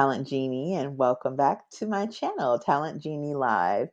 Talent Genie, and welcome back to my channel, Talent Genie Live.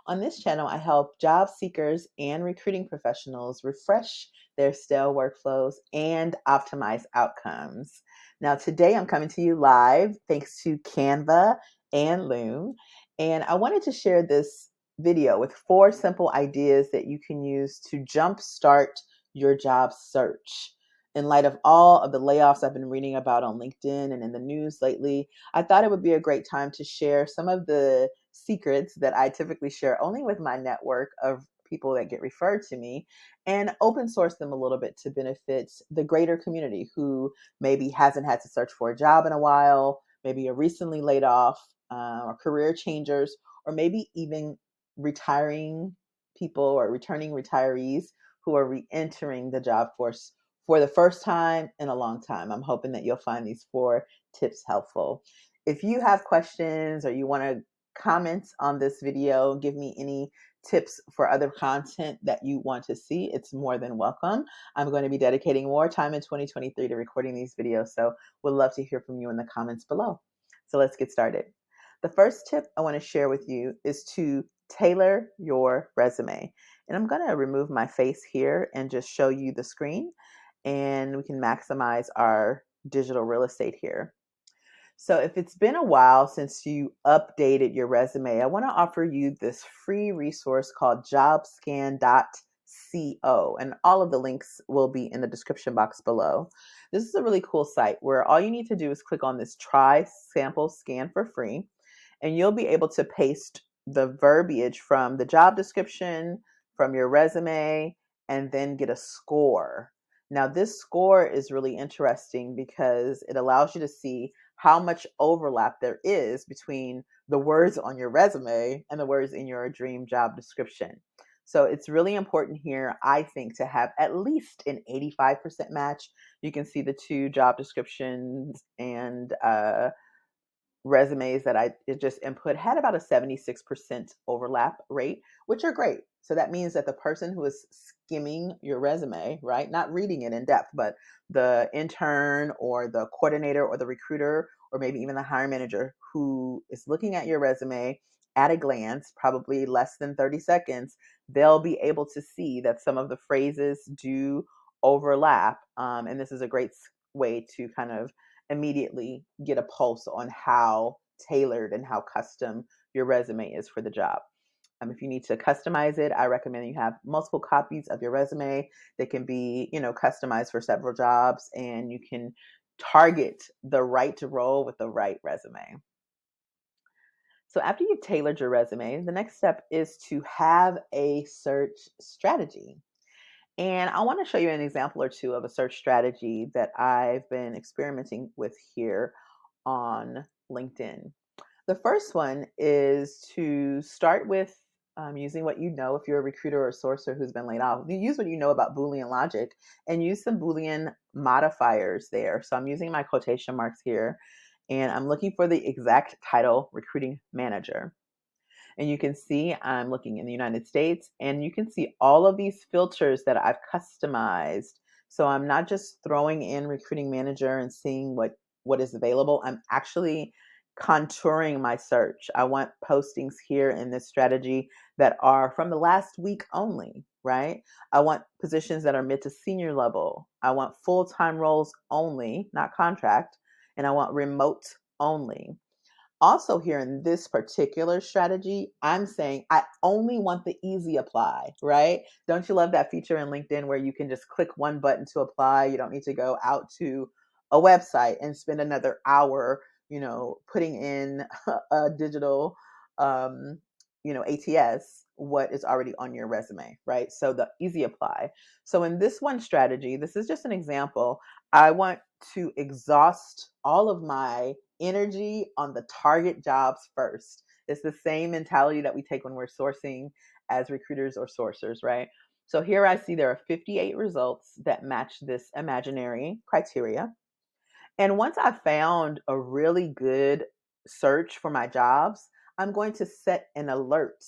On this channel, I help job seekers and recruiting professionals refresh their stale workflows and optimize outcomes. Now, today I'm coming to you live thanks to Canva and Loom, and I wanted to share this video with 4 simple ideas that you can use to jumpstart your job search. In light of all of the layoffs I've been reading about on LinkedIn and in the news lately, I thought it would be a great time to share some of the secrets that I typically share only with my network of people that get referred to me and open source them a little bit to benefit the greater community who maybe hasn't had to search for a job in a while, maybe are recently laid off, or career changers, or maybe even retiring people or returning retirees who are re-entering the job force for the first time in a long time. I'm hoping that you'll find these 4 tips helpful. If you have questions or you want to comment on this video, give me any tips for other content that you want to see, it's more than welcome. I'm going to be dedicating more time in 2023 to recording these videos, so would love to hear from you in the comments below. So let's get started. The first tip I want to share with you is to tailor your resume. And I'm going to remove my face here and just show you the screen, and we can maximize our digital real estate here. So if it's been a while since you updated your resume, I want to offer you this free resource called jobscan.co, and all of the links will be in the description box below. This is a really cool site where all you need to do is click on this try sample scan for free, and you'll be able to paste the verbiage from the job description, from your resume, and then get a score. Now, this score is really interesting because it allows you to see how much overlap there is between the words on your resume and the words in your dream job description. So it's really important here, I think, to have at least an 85% match. You can see the 2 job descriptions and resumes that I just input had about a 76% overlap rate, which are great. So that means that the person who is skimming your resume, right, not reading it in depth, but the intern or the coordinator or the recruiter or maybe even the hiring manager who is looking at your resume at a glance, probably less than 30 seconds, they'll be able to see that some of the phrases do overlap. And this is a great way to kind of immediately get a pulse on how tailored and how custom your resume is for the job. If you need to customize it, I recommend you have multiple copies of your resume that can be, customized for several jobs, and you can target the right role with the right resume. So after you've tailored your resume, the next step is to have a search strategy. And I want to show you an example or 2 of a search strategy that I've been experimenting with here on LinkedIn. The first one is to start with using what you know. If you're a recruiter or a sourcer who's been laid off, you use what you know about Boolean logic and use some Boolean modifiers there. So I'm using my quotation marks here, and I'm looking for the exact title, recruiting manager. And you can see I'm looking in the United States, and you can see all of these filters that I've customized. So I'm not just throwing in recruiting manager and seeing what is available. I'm actually contouring my search. I want postings here in this strategy that are from the last week only, right? I want positions that are mid to senior level. I want full-time roles only, not contract, and I want remote only. Also, here in this particular strategy, I'm saying I only want the easy apply, right? Don't you love that feature in LinkedIn where you can just click one button to apply? You don't need to go out to a website and spend another hour, putting in a digital, ATS, what is already on your resume, right? So the easy apply. So in this one strategy, this is just an example. I want to exhaust all of my energy on the target jobs first. It's the same mentality that we take when we're sourcing as recruiters or sourcers, right? So here I see there are 58 results that match this imaginary criteria. And once I found a really good search for my jobs, I'm going to set an alert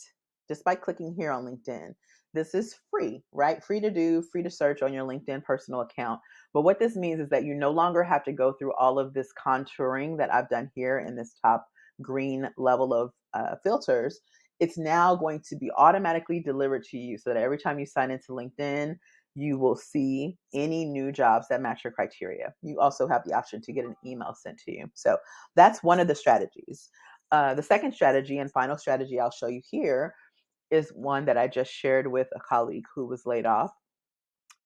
just by clicking here on LinkedIn. This is free, right? Free to do, free to search on your LinkedIn personal account. But what this means is that you no longer have to go through all of this contouring that I've done here in this top green level of filters. It's now going to be automatically delivered to you so that every time you sign into LinkedIn, you will see any new jobs that match your criteria. You also have the option to get an email sent to you. So that's one of the strategies. The second strategy and final strategy I'll show you here is one that I just shared with a colleague who was laid off.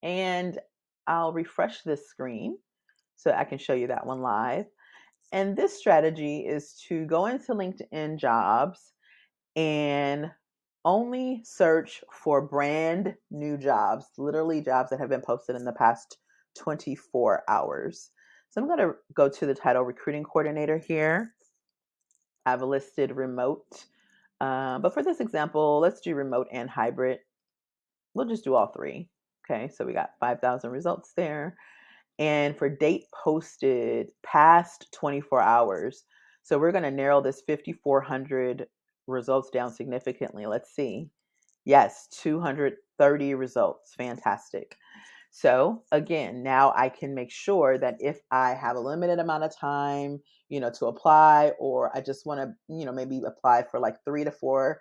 And I'll refresh this screen so I can show you that one live. And this strategy is to go into LinkedIn jobs and only search for brand new jobs, literally jobs that have been posted in the past 24 hours. So I'm going to go to the title recruiting coordinator here. I've listed remote, but for this example, let's do remote and hybrid. We'll just do all three. Okay, so we got 5,000 results there. And for date posted past 24 hours, so we're going to narrow this 5,400 results down significantly. Let's see. Yes, 230 results. Fantastic. So again, now I can make sure that if I have a limited amount of time, to apply, or I just want to, maybe apply for like 3 to 4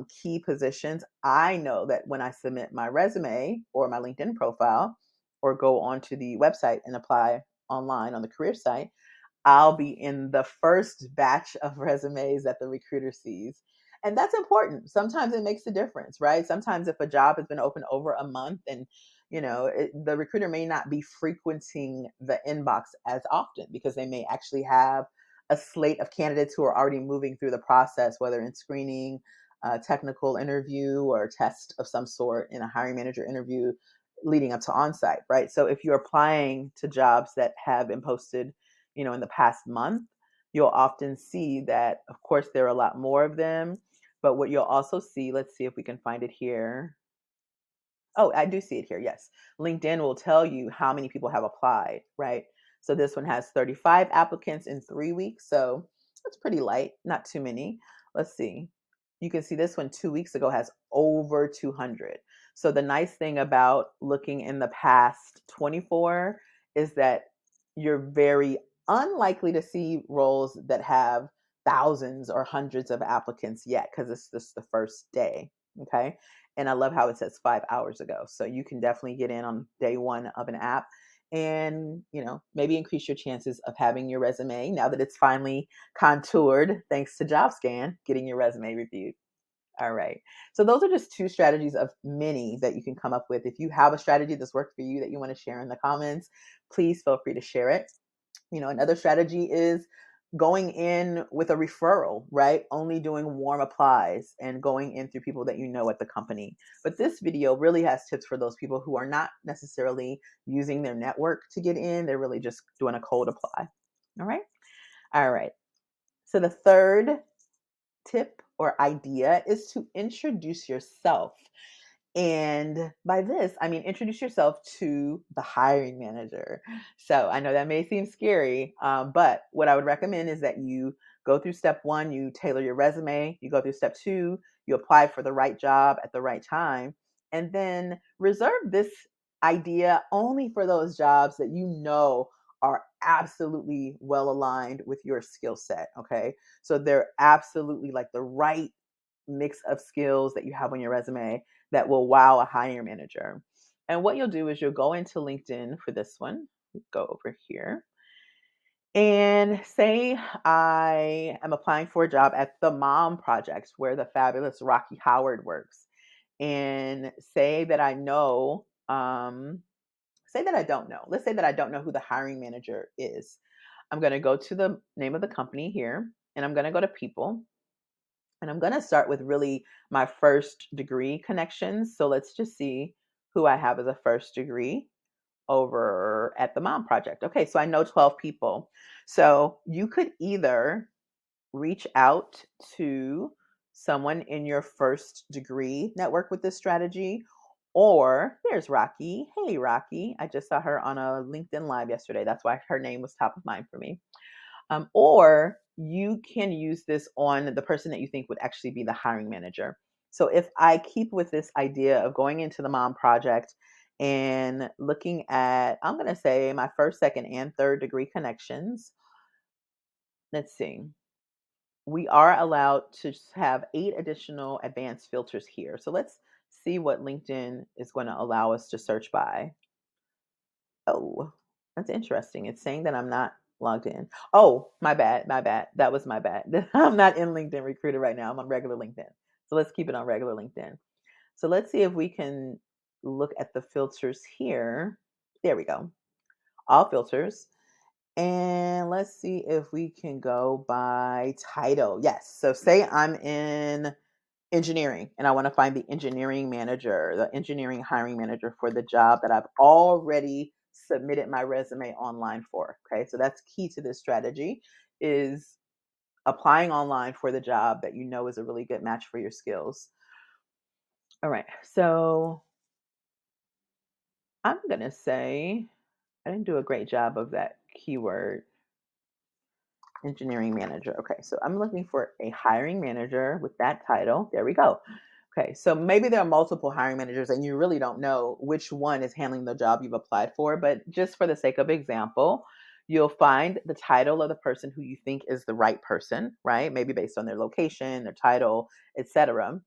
key positions, I know that when I submit my resume or my LinkedIn profile or go onto the website and apply online on the career site, I'll be in the first batch of resumes that the recruiter sees. And that's important. Sometimes it makes a difference, right? Sometimes if a job has been open over a month and the recruiter may not be frequenting the inbox as often because they may actually have a slate of candidates who are already moving through the process, whether in screening, technical interview, or test of some sort in a hiring manager interview leading up to on-site, right? So if you're applying to jobs that have been posted in the past month, you'll often see that, of course, there are a lot more of them. But what you'll also see, let's see if we can find it here. Oh, I do see it here. Yes. LinkedIn will tell you how many people have applied, right? So this one has 35 applicants in 3 weeks. So that's pretty light, not too many. Let's see. You can see this one 2 weeks ago has over 200. So the nice thing about looking in the past 24 is that you're very unlikely to see roles that have thousands or hundreds of applicants yet because it's just the first day. Okay. And I love how it says 5 hours ago. So you can definitely get in on day one of an app and, maybe increase your chances of having your resume now that it's finally contoured, thanks to JobScan, getting your resume reviewed. All right. So those are just two strategies of many that you can come up with. If you have a strategy that's worked for you that you want to share in the comments, please feel free to share it. Another strategy is going in with a referral, right? Only doing warm applies and going in through people that you know at the company. But this video really has tips for those people who are not necessarily using their network to get in. They're really just doing a cold apply. All right. All right. So the third tip or idea is to introduce yourself. And by this, I mean introduce yourself to the hiring manager. So I know that may seem scary, but what I would recommend is that you go through step one, you tailor your resume, you go through step two, you apply for the right job at the right time, and then reserve this idea only for those jobs that you know are absolutely well aligned with your skill set. Okay. So they're absolutely like the right mix of skills that you have on your resume that will wow a hiring manager. And what you'll do is you'll go into LinkedIn for this one. Go over here and say I am applying for a job at the Mom Project where the fabulous Rocky Howard works. And say that I know, say that I don't know. Let's say that I don't know who the hiring manager is. I'm going to go to the name of the company here and I'm going to go to people. And I'm going to start with really my first degree connections. So let's just see who I have as a first degree over at the Mom Project. Okay, so I know 12 people. So you could either reach out to someone in your first degree network with this strategy, or there's Rocky. Hey, Rocky. I just saw her on a LinkedIn Live yesterday. That's why her name was top of mind for me. Or you can use this on the person that you think would actually be the hiring manager. So if I keep with this idea of going into the mom project and looking at, I'm going to say my first, second, and third degree connections, let's see. We are allowed to have 8 additional advanced filters here. So let's see what LinkedIn is going to allow us to search by. Oh, that's interesting. It's saying that I'm not logged in. Oh, my bad. My bad. That was my bad. I'm not in LinkedIn Recruiter right now. I'm on regular LinkedIn. So let's keep it on regular LinkedIn. So let's see if we can look at the filters here. There we go. All filters. And let's see if we can go by title. Yes. So say I'm in engineering and I want to find the engineering manager, the engineering hiring manager for the job that I've already submitted my resume online for. Okay. So that's key to this strategy is applying online for the job that you know is a really good match for your skills. All right. So I'm going to say I didn't do a great job of that keyword engineering manager. Okay, so I'm looking for a hiring manager with that title. There we go. Okay, so maybe there are multiple hiring managers and you really don't know which one is handling the job you've applied for, but just for the sake of example, you'll find the title of the person who you think is the right person, right? Maybe based on their location, their title, etc.,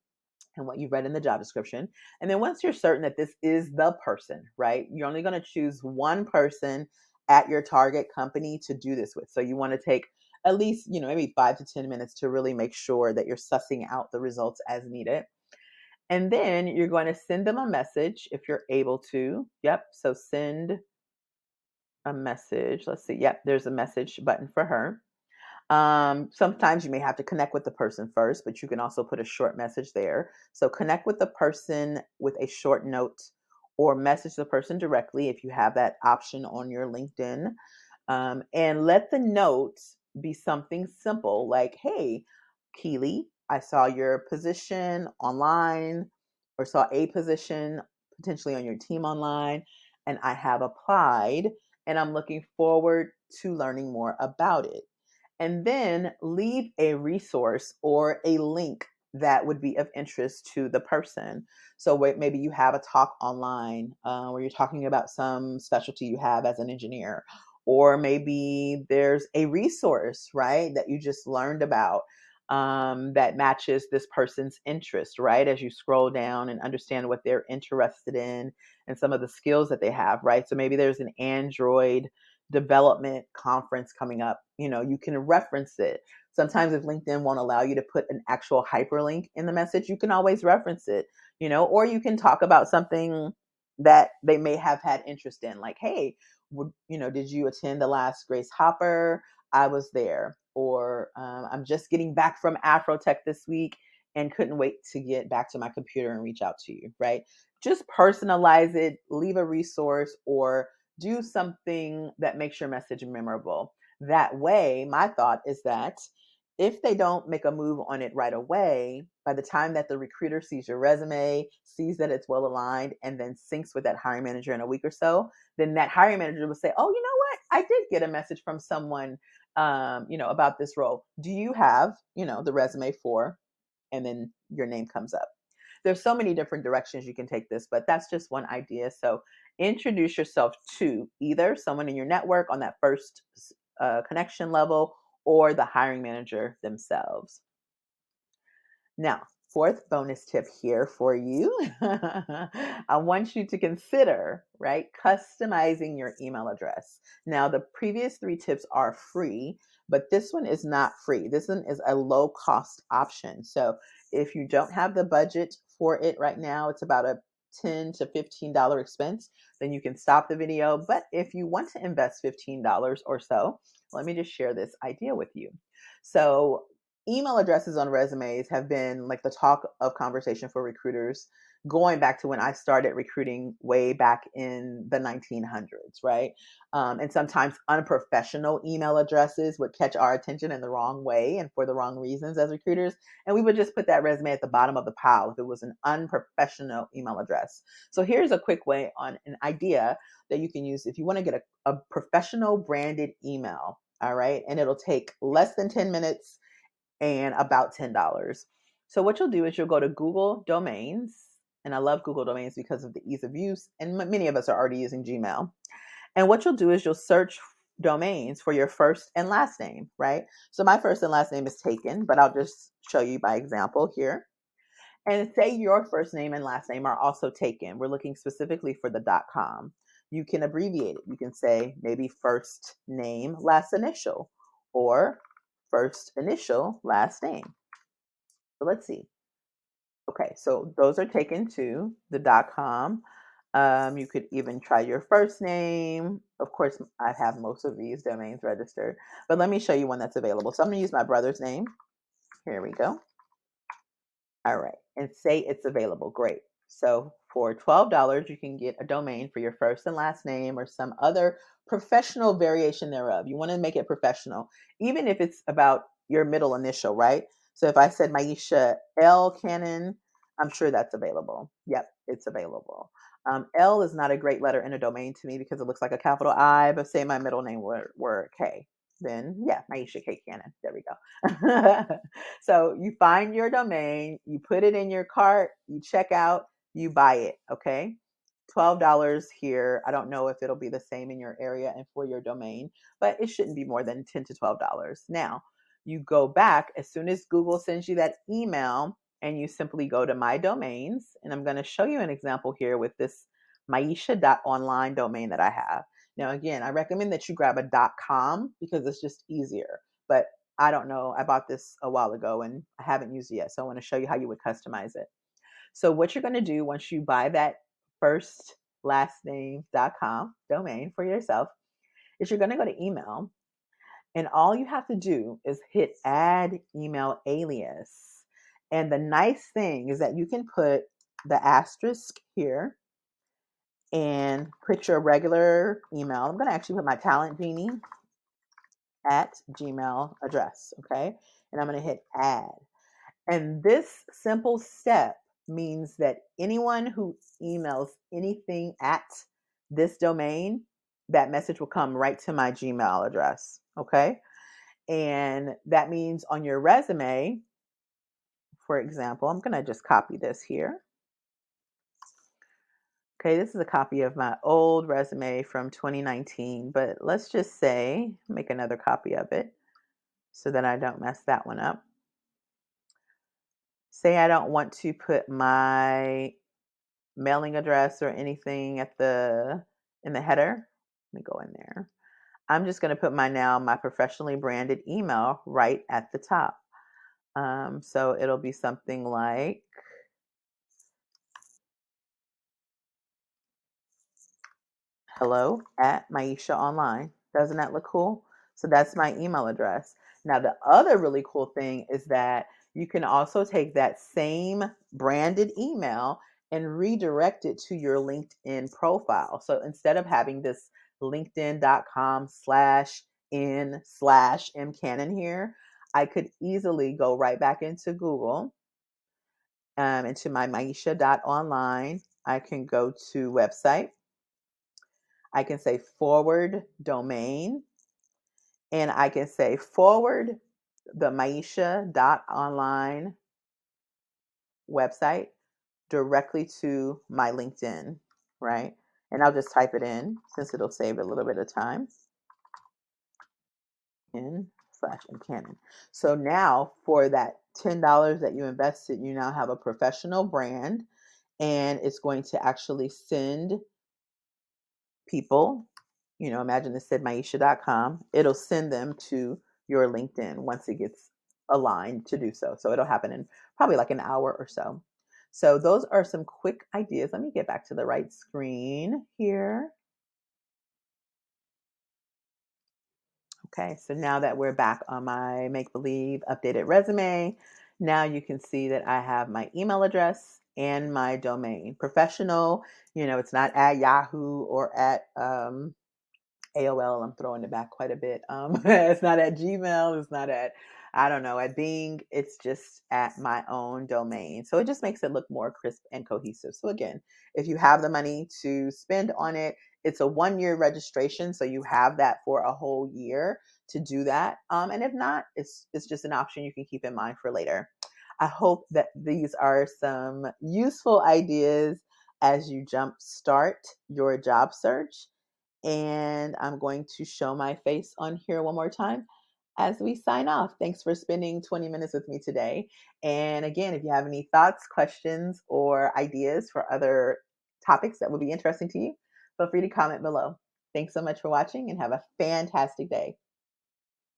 and what you read in the job description. And then once you're certain that this is the person, right, you're only going to choose one person at your target company to do this with. So you want to take at least, maybe 5 to 10 minutes to really make sure that you're sussing out the results as needed. And then you're going to send them a message if you're able to. Yep. So send a message. Let's see. Yep. There's a message button for her. Sometimes you may have to connect with the person first, but you can also put a short message there. So connect with the person with a short note or message the person directly if you have that option on your LinkedIn. And let the note be something simple like, hey, Keely, I saw your position online or saw a position potentially on your team online, and I have applied and I'm looking forward to learning more about it. And then leave a resource or a link that would be of interest to the person. So maybe you have a talk online where you're talking about some specialty you have as an engineer, or maybe there's a resource, right, that you just learned about that matches this person's interest, right? As you scroll down and understand what they're interested in and some of the skills that they have, right? So maybe there's an Android development conference coming up. You can reference it. Sometimes if LinkedIn won't allow you to put an actual hyperlink in the message, you can always reference it, or you can talk about something that they may have had interest in, like, hey, did you attend the last Grace Hopper? I was there. Or I'm just getting back from Afrotech this week and couldn't wait to get back to my computer and reach out to you, right? Just personalize it, leave a resource, or do something that makes your message memorable. That way, my thought is that if they don't make a move on it right away, by the time that the recruiter sees your resume, sees that it's well aligned, and then syncs with that hiring manager in a week or so, then that hiring manager will say, oh, you know what? I did get a message from someone, about this role. Do you have, the resume for? And then your name comes up. There's so many different directions you can take this, but that's just one idea. So introduce yourself to either someone in your network on that first connection level or the hiring manager themselves. Now, fourth bonus tip here for you. I want you to consider, right, customizing your email address. Now, the previous 3 tips are free, but this one is not free. This one is a low cost option. So if you don't have the budget for it right now, it's about a $10 to $15 expense, then you can stop the video. But if you want to invest $15 or so, let me just share this idea with you. So email addresses on resumes have been like the talk of conversation for recruiters going back to when I started recruiting way back in the 1900s, right? And sometimes unprofessional email addresses would catch our attention in the wrong way and for the wrong reasons as recruiters. And we would just put that resume at the bottom of the pile if it was an unprofessional email address. So here's a quick way on an idea that you can use if you want to get a professional branded email. All right. And it'll take less than 10 minutes and about $10. So what you'll do is you'll go to Google Domains, and I love Google Domains because of the ease of use, and many of us are already using Gmail. And what you'll do is you'll search domains for your first and last name, right? So my first and last name is taken, but I'll just show you by example here. And say your first name and last name are also taken. We're looking specifically for the .com. You can abbreviate it. You can say maybe first name, last initial, or first initial, last name. So let's see. Okay, so those are taken to the .com. You could even try your first name. Of course, I have most of these domains registered, but let me show you one that's available. So I'm going to use my brother's name. Here we go. All right, and say it's available. Great. So for $12, you can get a domain for your first and last name or some other professional variation thereof. You want to make it professional, even if it's about your middle initial, right? So if I said Maisha L. Cannon, I'm sure that's available. Yep, it's available. L is not a great letter in a domain to me because it looks like a capital I, but say my middle name were K. Then yeah, Maisha K. Cannon. There we go. So you find your domain, you put it in your cart, you check out, you buy it. Okay. $12 here. I don't know if it'll be the same in your area and for your domain, but it shouldn't be more than $10 to $12. Now, you go back as soon as Google sends you that email and you simply go to my domains. And I'm going to show you an example here with this Maisha.online domain that I have. Now, again, I recommend that you grab a .com because it's just easier. But I don't know. I bought this a while ago and I haven't used it yet. So I want to show you how you would customize it. So what you're going to do once you buy that first last name.com domain for yourself is you're going to go to email, and all you have to do is hit add email alias. And the nice thing is that you can put the asterisk here and put your regular email. I'm going to actually put my TalentGenie at Gmail address. Okay. And I'm going to hit add. And this simple step means that anyone who emails anything at this domain, that message will come right to my Gmail address. Okay. And that means on your resume, for example, I'm going to just copy this here. Okay, this is a copy of my old resume from 2019, but let's just say, make another copy of it so that I don't mess that one up. Say I don't want to put my mailing address or anything at in the header. Let me go in there. I'm just going to put my professionally branded email right at the top. So it'll be something like hello at Maisha Online. Doesn't that look cool? So that's my email address. Now, the other really cool thing is that you can also take that same branded email and redirect it to your LinkedIn profile. So instead of having this linkedin.com/in/mcannon here, I could easily go right back into Google, into my Maisha.online. I can go to website. I can say forward domain, and I can say forward the Maisha.online website directly to my LinkedIn, right? And I'll just type it in since it'll save a little bit of time. in/mcannon. So now for that $10 that you invested, you now have a professional brand, and it's going to actually send people, imagine this said Maisha.com, it'll send them to your LinkedIn once it gets aligned to do so. So it'll happen in probably like an hour or so. So those are some quick ideas. Let me get back to the right screen here. Okay, so now that we're back on my make-believe updated resume, now you can see that I have my email address and my domain. Professional, it's not at Yahoo or at AOL. I'm throwing it back quite a bit. It's not at Gmail. It's not at, I don't know, at Bing. It's just at my own domain. So it just makes it look more crisp and cohesive. So again, if you have the money to spend on it, it's a 1-year registration. So you have that for a whole year to do that. And if not, it's just an option you can keep in mind for later. I hope that these are some useful ideas as you jumpstart your job search. And I'm going to show my face on here one more time as we sign off. Thanks for spending 20 minutes with me today. And again, if you have any thoughts, questions, or ideas for other topics that would be interesting to you, feel free to comment below. Thanks so much for watching and have a fantastic day.